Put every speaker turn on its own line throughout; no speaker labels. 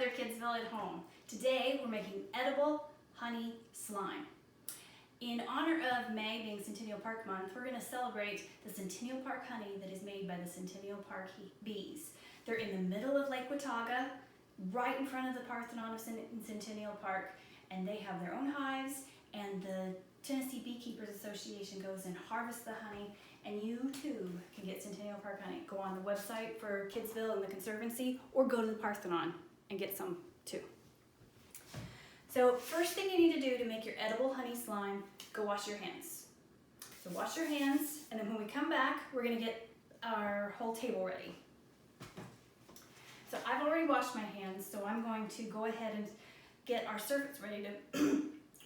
another Kidsville at home. Today we're making edible honey slime. In honor of May being Centennial Park Month, we're going to celebrate the Centennial Park honey that is made by the Centennial Park bees. They're in the middle of Lake Watauga, right in front of the Parthenon of Centennial Park, and they have their own hives, and the Tennessee Beekeepers Association goes and harvests the honey, and you too can get Centennial Park honey. Go on the website for Kidsville and the Conservancy, or go to the Parthenon and get some too. So first thing you need to do to make your edible honey slime, go wash your hands. So wash your hands, and then when we come back, we're gonna get our whole table ready. So I've already washed my hands, so I'm going to go ahead and get our surface ready to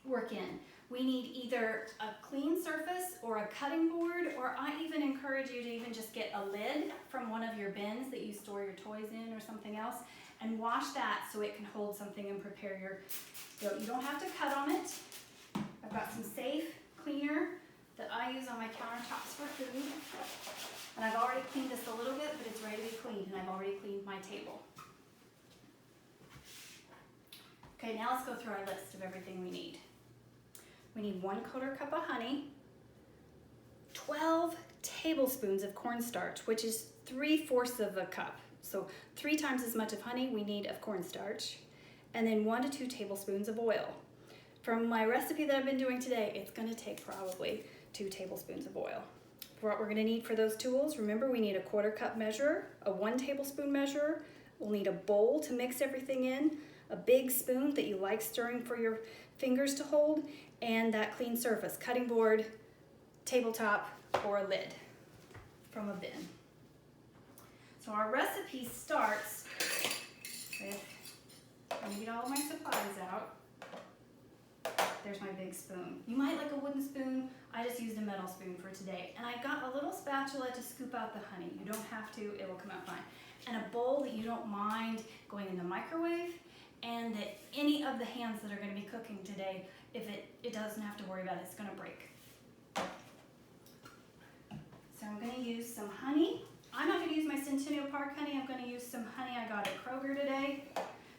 work in. We need either a clean surface or a cutting board, or I even encourage you to even just get a lid from one of your bins that you store your toys in or something else, and wash that so it can hold something and prepare your, you don't have to cut on it. I've got some safe cleaner that I use on my countertops for food. And I've already cleaned this a little bit, but it's ready to be cleaned, and I've already cleaned my table. Okay, now let's go through our list of everything we need. We need 1/4 cup of honey, 12 tablespoons of cornstarch, which is 3/4 of a cup. So 3 times as much of honey we need of cornstarch, and then 1 to 2 tablespoons of oil. From my recipe that I've been doing today, it's gonna take probably 2 tablespoons of oil. For what we're gonna need for those tools, remember we need a 1/4 cup measure, a 1 tablespoon measure, we'll need a bowl to mix everything in, a big spoon that you like stirring for your fingers to hold, and that clean surface, cutting board, tabletop, or a lid from a bin. So our recipe starts with, I'm gonna get all my supplies out. There's my big spoon. You might like a wooden spoon. I just used a metal spoon for today. And I got a little spatula to scoop out the honey. You don't have to, it will come out fine. And a bowl that you don't mind going in the microwave, and that any of the hands that are gonna be cooking today, if it doesn't have to worry about it, it's gonna break. So I'm gonna use some honey. I'm not gonna use my Centennial Park honey, I'm gonna use some honey I got at Kroger today,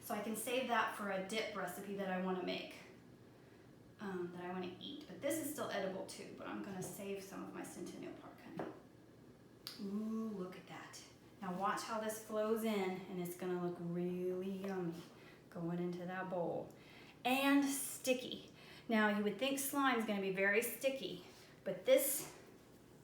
so I can save that for a dip recipe that I wanna make, that I wanna eat. But this is still edible too, but I'm gonna save some of my Centennial Park honey. Ooh, look at that. Now watch how this flows in, and it's gonna look really yummy going into that bowl. And sticky. Now you would think slime is gonna be very sticky, but this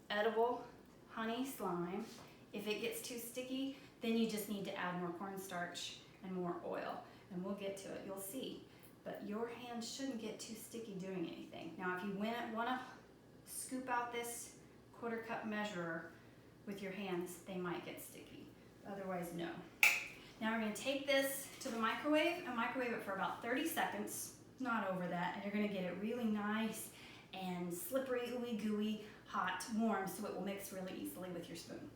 edible honey slime, if it gets too sticky, then you just need to add more cornstarch and more oil, and we'll get to it, you'll see. But your hands shouldn't get too sticky doing anything. Now if you want to scoop out this 1/4 cup measure with your hands, they might get sticky. Otherwise, no. Now we're going to take this to the microwave and microwave it for about 30 seconds, not over that, and you're going to get it really nice and slippery, ooey gooey, hot, warm, so it will mix really easily with your spoon.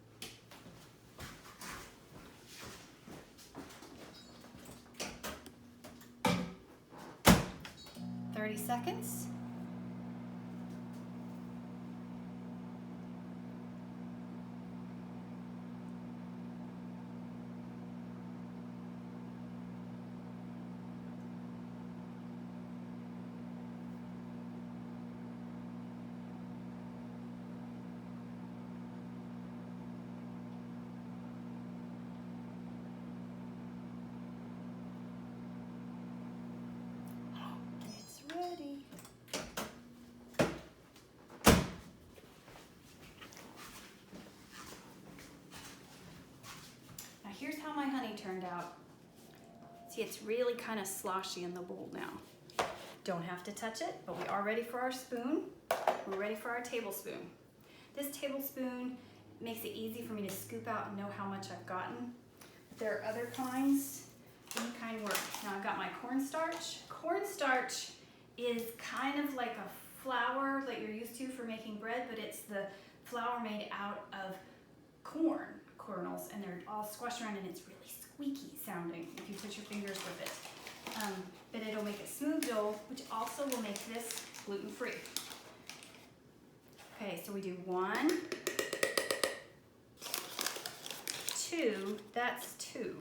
30 seconds. Ready. Now here's how my honey turned out. See, it's really kind of sloshy in the bowl now. Don't have to touch it, but we are ready for our spoon. We're ready for our tablespoon. This tablespoon makes it easy for me to scoop out and know how much I've gotten. But there are other kinds. Any kind work. Now I've got my cornstarch. Cornstarch is kind of like a flour that you're used to for making bread, but it's the flour made out of corn kernels, and they're all squashed around, and it's really squeaky sounding if you touch your fingers with it. But it'll make a smooth dough, which also will make this gluten-free. Okay, so we do 1, 2, that's 2.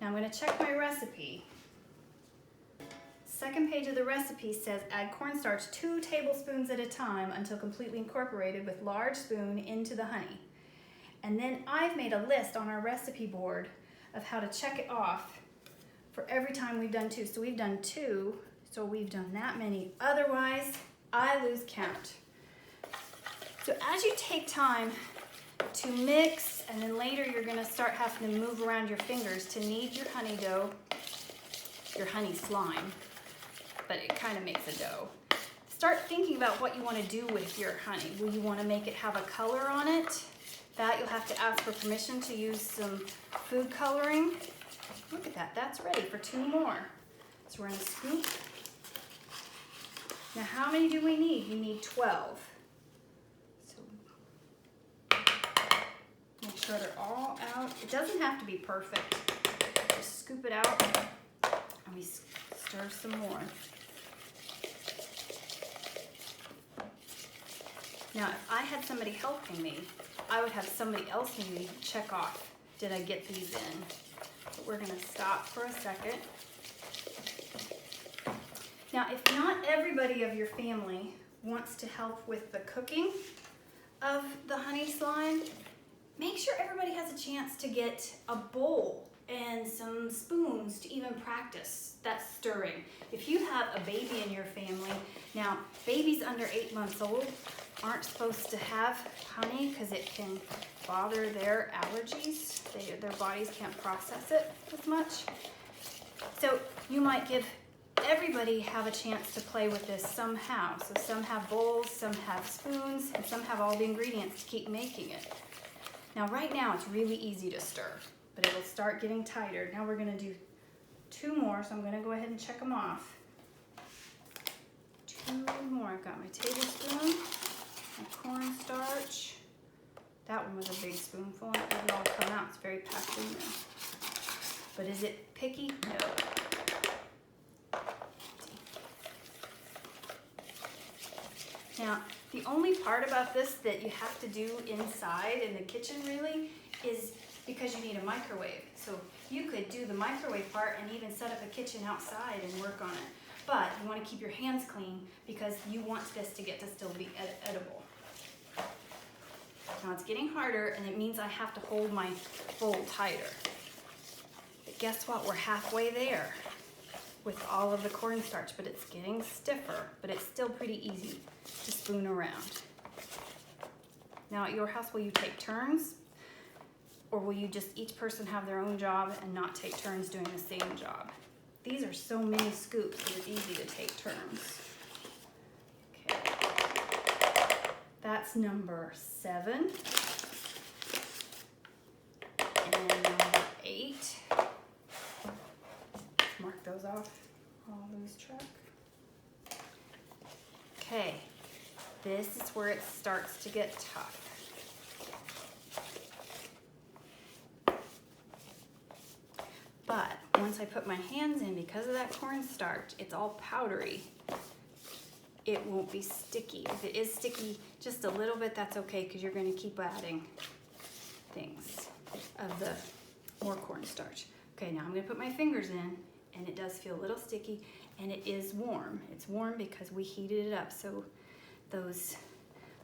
Now I'm going to check my recipe. Second page of the recipe says add cornstarch 2 tablespoons at a time until completely incorporated with large spoon into the honey. And then I've made a list on our recipe board of how to check it off for every time we've done 2. So we've done 2, so we've done that many. Otherwise, I lose count. So as you take time to mix, and then later you're going to start having to move around your fingers to knead your honey dough, your honey slime, but it kind of makes a dough. Start thinking about what you want to do with your honey. Will you want to make it have a color on it? That you'll have to ask for permission to use some food coloring. Look at that, that's ready for 2 more. So we're going to scoop. Now how many do we need? You need 12. So make sure they're all out. It doesn't have to be perfect. Just scoop it out and we stir some more. Now, if I had somebody helping me, I would have somebody else maybe check off, did I get these in? But we're gonna stop for a second. Now, if not everybody of your family wants to help with the cooking of the honey slime, make sure everybody has a chance to get a bowl and some spoons to even practice that stirring. If you have a baby in your family, now babies under 8 months old aren't supposed to have honey because it can bother their allergies. Their bodies can't process it as much. So you might give everybody have a chance to play with this somehow. So some have bowls, some have spoons, and some have all the ingredients to keep making it. Now right now it's really easy to stir, but it'll start getting tighter. Now we're gonna do 2 more, so I'm gonna go ahead and check them off. 2 more, I've got my tablespoon, my cornstarch. That one was a big spoonful, and it didn't all come out. It's very packed in there. But is it picky? No. Now, the only part about this that you have to do inside in the kitchen really is because you need a microwave. So you could do the microwave part and even set up a kitchen outside and work on it. But you want to keep your hands clean because you want this to get to still be edible. Now it's getting harder, and it means I have to hold my bowl tighter. But guess what? We're halfway there with all of the cornstarch, but it's getting stiffer, but it's still pretty easy to spoon around. Now at your house, will you take turns? Or will you just each person have their own job and not take turns doing the same job? These are so many scoops that it's easy to take turns. Okay. That's number 7. And number 8. Mark those off. I'll lose track. Okay. This is where it starts to get tough. But once I put my hands in, because of that cornstarch, it's all powdery. It won't be sticky. If it is sticky just a little bit, that's okay, because you're going to keep adding things of the more cornstarch. Okay, now I'm going to put my fingers in, and it does feel a little sticky, and it is warm. It's warm because we heated it up, so those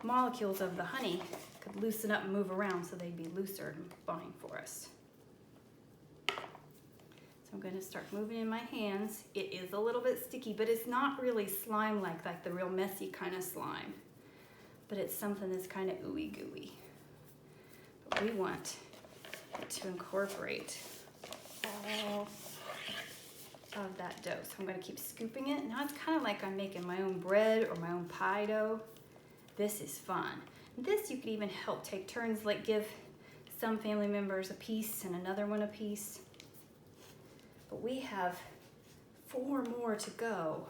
molecules of the honey could loosen up and move around so they'd be looser and fine for us. I'm going to start moving in my hands. It is a little bit sticky, but it's not really slime-like, like the real messy kind of slime. But it's something that's kind of ooey gooey. But we want to incorporate all of that dough. So I'm going to keep scooping it. Now it's kind of like I'm making my own bread or my own pie dough. This is fun. This you could even help take turns, like give some family members a piece and another one a piece. But we have 4 more to go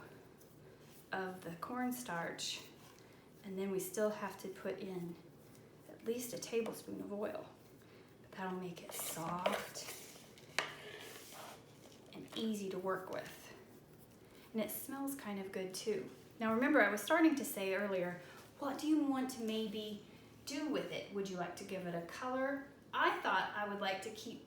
of the cornstarch, and then we still have to put in at least a tablespoon of oil. But that'll make it soft and easy to work with. And it smells kind of good too. Now remember, I was starting to say earlier, what do you want to maybe do with it? Would you like to give it a color? I thought I would like to keep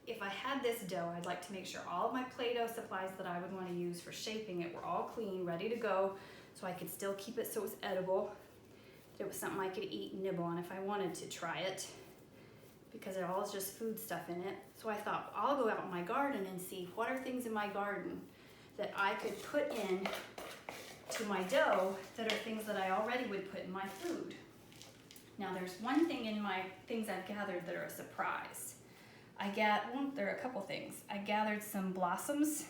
if I had this dough, I'd like to make sure all of my Play-Doh supplies that I would want to use for shaping it were all clean, ready to go, so I could still keep it so it was edible. That it was something I could eat and nibble on if I wanted to try it, because it all is just food stuff in it. So I thought, I'll go out in my garden and see what are things in my garden that I could put in to my dough that are things that I already would put in my food. Now there's one thing in my things I've gathered that are a surprise. There are a couple things. I gathered some blossoms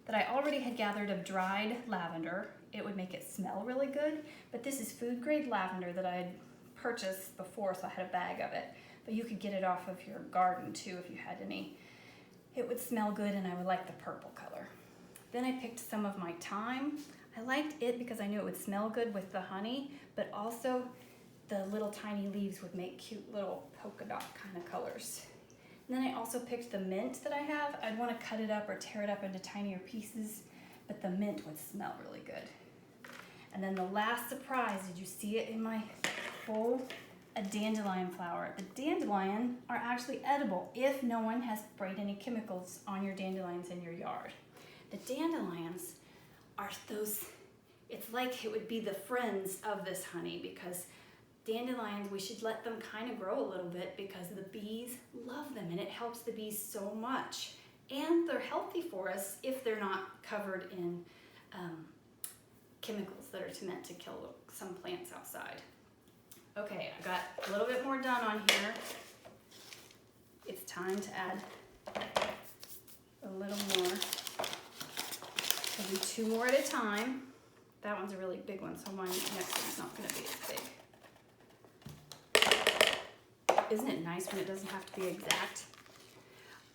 that I already had gathered of dried lavender. It would make it smell really good, but this is food grade lavender that I had purchased before, so I had a bag of it. But you could get it off of your garden too if you had any. It would smell good and I would like the purple color. Then I picked some of my thyme. I liked it because I knew it would smell good with the honey, but also the little tiny leaves would make cute little polka dot kind of colors. And then I also picked the mint that I have. I'd want to cut it up or tear it up into tinier pieces, but the mint would smell really good. And then the last surprise, did you see it in my bowl? A dandelion flower. The dandelion are actually edible if no one has sprayed any chemicals on your dandelions in your yard. The dandelions are those, it's like it would be the friends of this honey, because dandelions, we should let them kind of grow a little bit because the bees love them and it helps the bees so much. And they're healthy for us if they're not covered in chemicals that are meant to kill some plants outside. Okay, I got a little bit more done on here. It's time to add a little more. I'll do 2 more at a time. That one's a really big one, so my next one's not going to be as big. Isn't it nice when it doesn't have to be exact?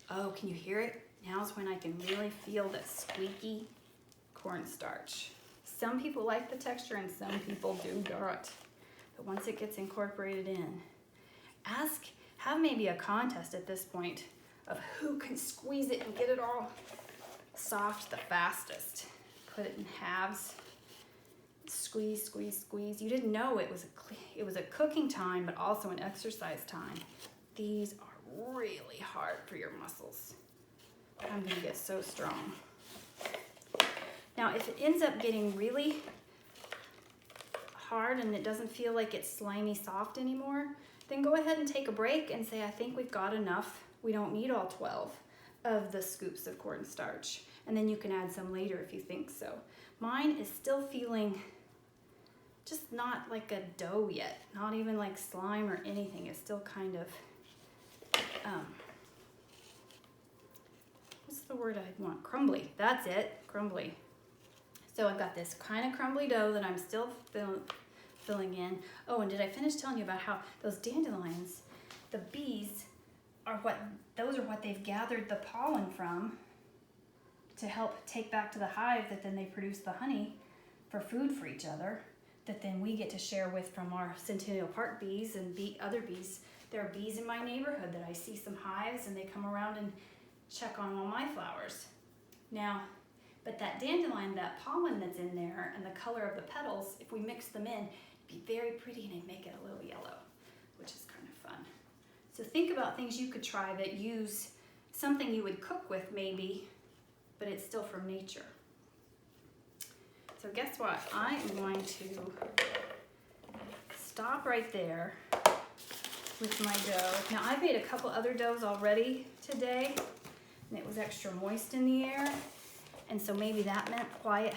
Oh, can you hear it? Now's when I can really feel the squeaky cornstarch. Some people like the texture and some people do not. But once it gets incorporated in, have maybe a contest at this point of who can squeeze it and get it all soft the fastest. Put it in halves, squeeze, squeeze, squeeze. You didn't know it was a cooking time, but also an exercise time. These are really hard for your muscles. I'm gonna get so strong. Now, if it ends up getting really hard and it doesn't feel like it's slimy soft anymore, then go ahead and take a break and say, I think we've got enough. We don't need all 12 of the scoops of cornstarch. And then you can add some later if you think so. Mine is still feeling just not like a dough yet, not even like slime or anything. It's still kind of, what's the word I want? Crumbly. That's it, crumbly. So I've got this kind of crumbly dough that I'm still filling in. Oh, and did I finish telling you about how those dandelions, the bees those are what they've gathered the pollen from to help take back to the hive, that then they produce the honey for food for each other, that then we get to share with from our Centennial Park bees and other bees. There are bees in my neighborhood that I see some hives and they come around and check on all my flowers. Now, but that dandelion, that pollen that's in there and the color of the petals, if we mix them in, it'd be very pretty and it'd make it a little yellow, which is kind of fun. So think about things you could try that use something you would cook with maybe, but it's still from nature. So guess what? I am going to stop right there with my dough. Now I've made a couple other doughs already today, and it was extra moist in the air. And so maybe that meant why it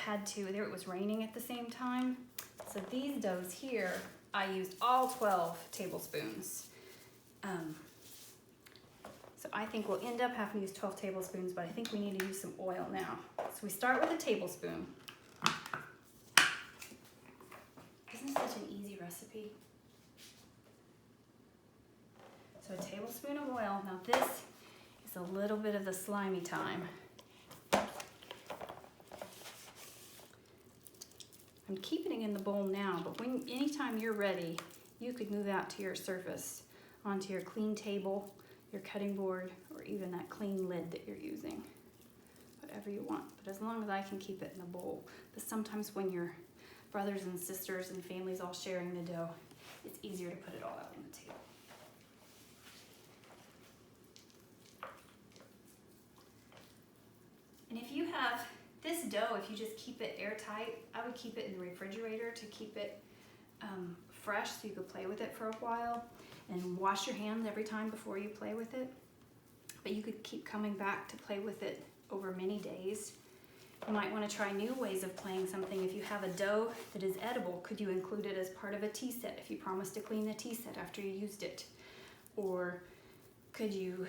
was raining at the same time. So these doughs here, I used all 12 tablespoons. So I think we'll end up having to use 12 tablespoons, but I think we need to use some oil now. So we start with a tablespoon. Isn't it such an easy recipe? So a tablespoon of oil. Now this is a little bit of the slimy time. I'm keeping it in the bowl now, but anytime you're ready, you could move out to your surface, onto your clean table, your cutting board, or even that clean lid that you're using. Whatever you want, but as long as I can keep it in the bowl. But sometimes when your brothers and sisters and families all sharing the dough, it's easier to put it all out on the table. dough, if you just keep it airtight, I would keep it in the refrigerator to keep it fresh so you could play with it for a while, and wash your hands every time before you play with it. But you could keep coming back to play with it over many days. You might want to try new ways of playing something. If you have a dough that is edible, could you include it as part of a tea set if you promise to clean the tea set after you used it? Or could you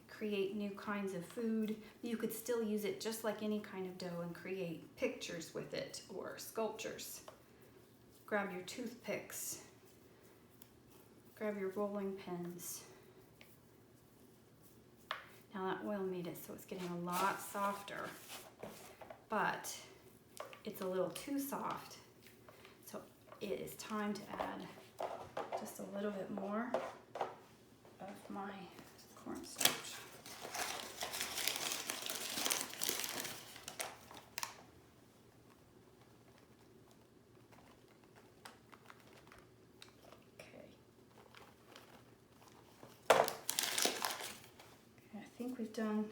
create new kinds of food? You could still use it just like any kind of dough and create pictures with it or sculptures. Grab your toothpicks, grab your rolling pins. Now that oil made it so it's getting a lot softer, but it's a little too soft. So it is time to add just a little bit more of my cornstarch. I think have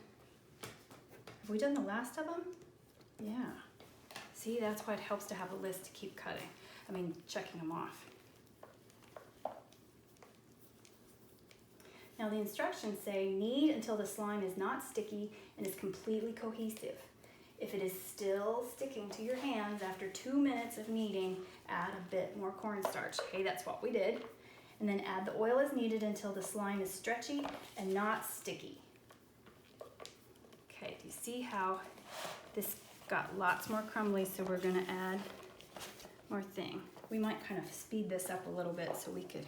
we done the last of them? Yeah. See, that's why it helps to have a list to keep checking them off. Now the instructions say knead until the slime is not sticky and is completely cohesive. If it is still sticking to your hands after 2 minutes of kneading, add a bit more cornstarch. Okay, that's what we did. And then add the oil as needed until the slime is stretchy and not sticky. Okay, do you see how this got lots more crumbly, so we're gonna add more thing. We might kind of speed this up a little bit so we could.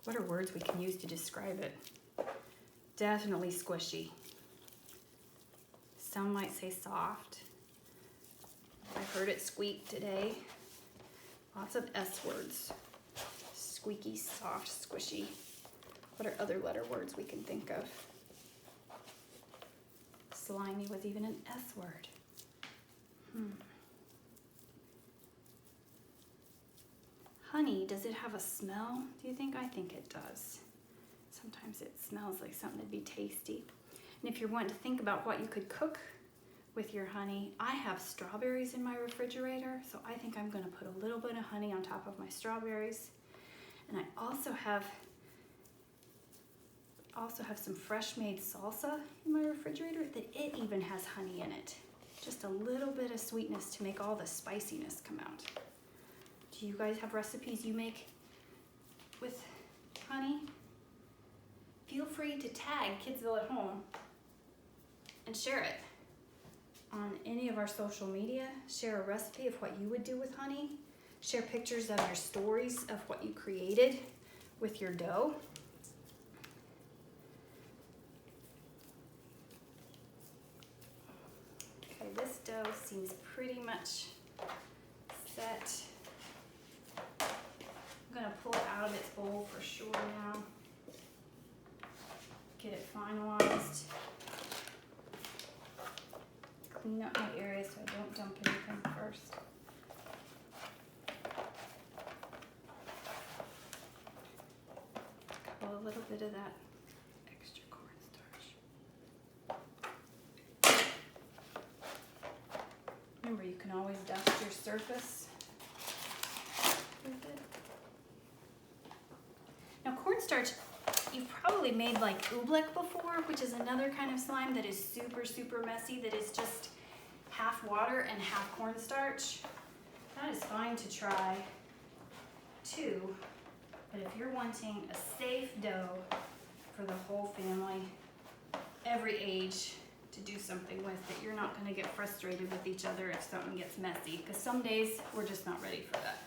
What are words we can use to describe it? Definitely squishy. Some might say soft. I heard it squeak today. Lots of S words. Squeaky, soft, squishy. What are other letter words we can think of? Slimy was even an S word. Honey, does it have a smell? Do you think? I think it does. Sometimes it smells like something that'd be tasty. And if you're wanting to think about what you could cook with your honey, I have strawberries in my refrigerator, so I think I'm gonna put a little bit of honey on top of my strawberries. And I also have some fresh made salsa in my refrigerator that it even has honey in it. Just a little bit of sweetness to make all the spiciness come out. Do you guys have recipes you make with honey? Feel free to tag Kidsville at Home and share it on any of our social media. Share a recipe of what you would do with honey. Share pictures of your stories of what you created with your dough. Okay, this dough seems pretty much set. I'm gonna pull it out of its bowl for sure now. Get it finalized. Clean up my area so I don't dump anything first. Pull a little bit of that extra cornstarch. Remember, you can always dust your surface with it. Now cornstarch, you've probably made like oobleck before, which is another kind of slime that is super, super messy, that is just half water and half cornstarch. That is fine to try too, but if you're wanting a safe dough for the whole family, every age, to do something with, that you're not going to get frustrated with each other if something gets messy, because some days we're just not ready for that.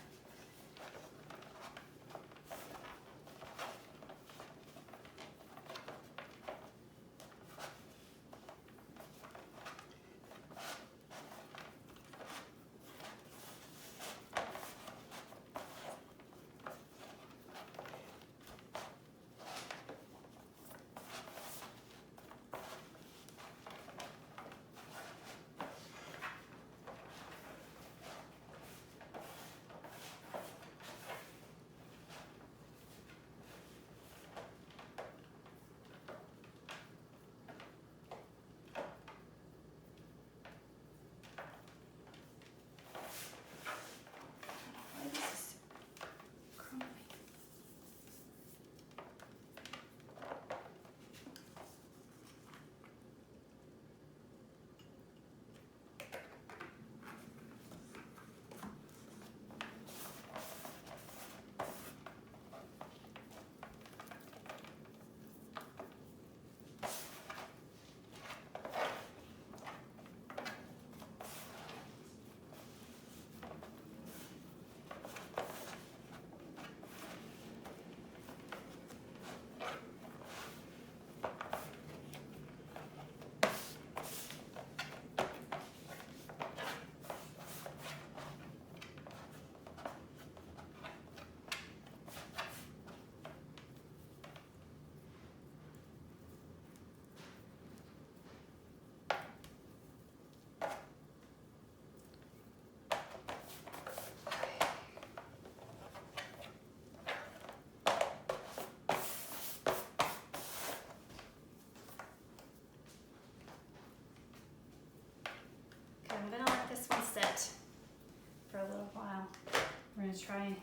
just try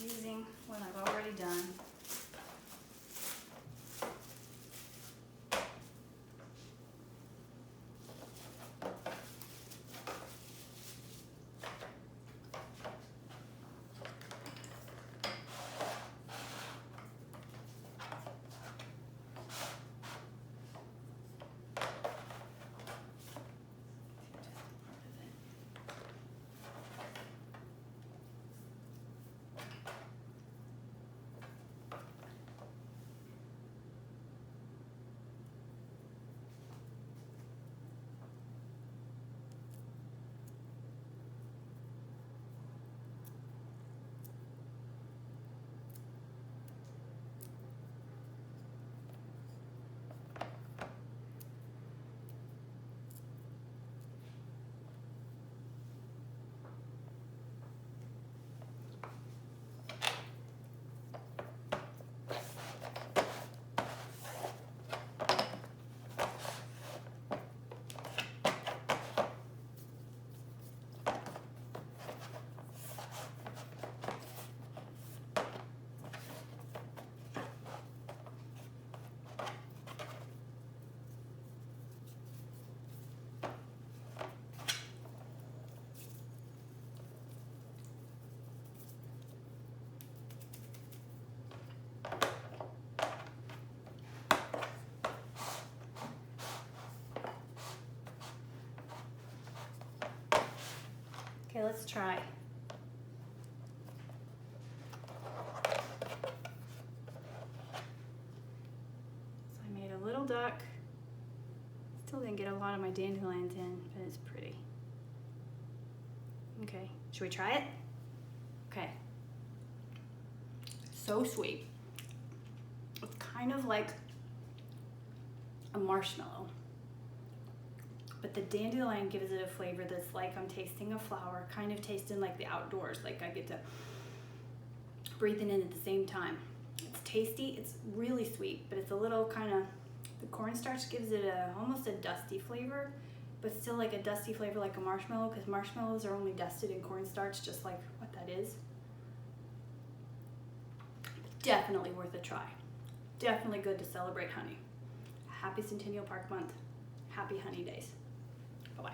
using what I've already done. Okay, let's try. So I made a little duck. Still didn't get a lot of my dandelions in, but it's pretty. Okay, should we try it? Okay. So sweet. It's kind of like a marshmallow, but the dandelion gives it a flavor that's like I'm tasting a flower, kind of tasting like the outdoors, like I get to breathe it in at the same time. It's tasty, it's really sweet, but it's a little kind of, the cornstarch gives it almost a dusty flavor, but still like a dusty flavor like a marshmallow, because marshmallows are only dusted in cornstarch, just like what that is. Definitely worth a try. Definitely good to celebrate honey. Happy Centennial Park Month. Happy honey days. Bye-bye.